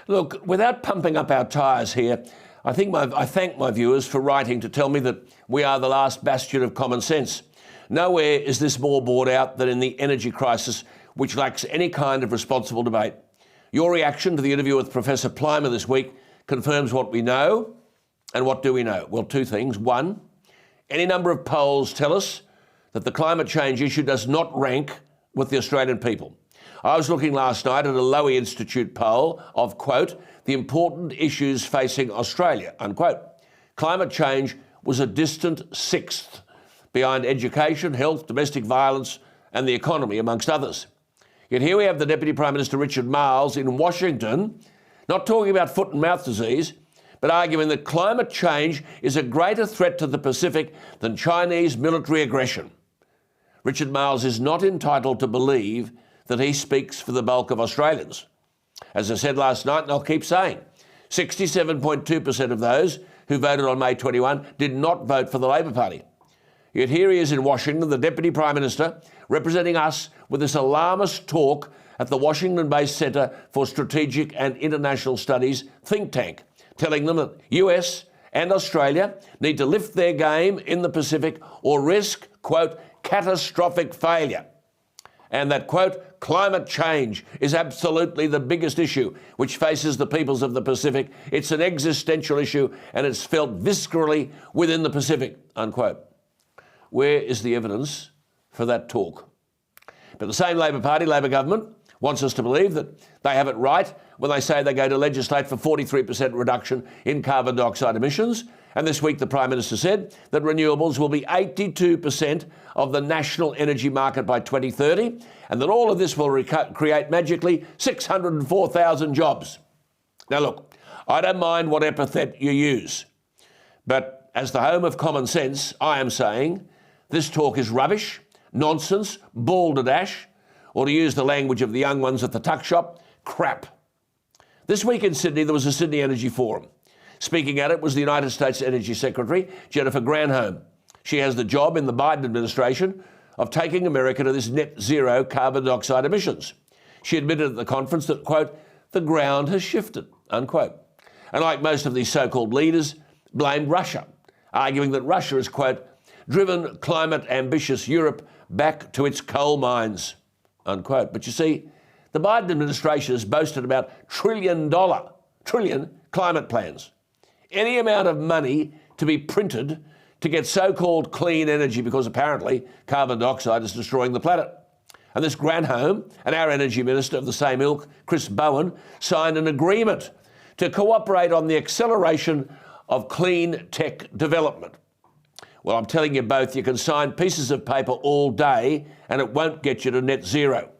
Look, without pumping up our tyres here, I thank my viewers for writing to tell me that we are the last bastion of common sense. Nowhere is this more borne out than in the energy crisis, which lacks any kind of responsible debate. Your reaction to the interview with Professor Plimer this week confirms what we know. And what do we know? Well, two things. One, any number of polls tell us that the climate change issue does not rank with the Australian people. I was looking last night at a Lowy Institute poll of, quote, the important issues facing Australia, unquote. Climate change was a distant sixth behind education, health, domestic violence and the economy, amongst others. Yet here we have the Deputy Prime Minister Richard Marles in Washington, not talking about foot and mouth disease, but arguing that climate change is a greater threat to the Pacific than Chinese military aggression. Richard Marles is not entitled to believe that he speaks for the bulk of Australians. As I said last night, and I'll keep saying, 67.2% of those who voted on May 21 did not vote for the Labor Party. Yet here he is in Washington, the Deputy Prime Minister, representing us with this alarmist talk at the Washington-based Centre for Strategic and International Studies think tank, telling them that US and Australia need to lift their game in the Pacific or risk, quote, catastrophic failure. And that, quote, climate change is absolutely the biggest issue which faces the peoples of the Pacific. It's an existential issue and it's felt viscerally within the Pacific, unquote. Where is the evidence for that talk? But the same Labor Party, Labor government, wants us to believe that they have it right when they say they're going to legislate for 43% reduction in carbon dioxide emissions. And this week the Prime Minister said that renewables will be 82% of the national energy market by 2030 and that all of this will create magically 604,000 jobs. Now look, I don't mind what epithet you use, but as the home of common sense, I am saying this talk is rubbish, nonsense, balderdash, or to use the language of the young ones at the tuck shop, crap. This week in Sydney, there was a Sydney Energy Forum. Speaking at it was the United States Energy Secretary, Jennifer Granholm. She has the job in the Biden administration of taking America to this net zero carbon dioxide emissions. She admitted at the conference that, quote, the ground has shifted, unquote. And like most of these so-called leaders, blamed Russia, arguing that Russia has, quote, driven climate-ambitious Europe back to its coal mines, unquote. But you see, the Biden administration has boasted about trillion climate plans. Any amount of money to be printed to get so-called clean energy because apparently carbon dioxide is destroying the planet. And this Granholm and our energy minister of the same ilk, Chris Bowen, signed an agreement to cooperate on the acceleration of clean tech development. Well, I'm telling you both, you can sign pieces of paper all day and it won't get you to net zero.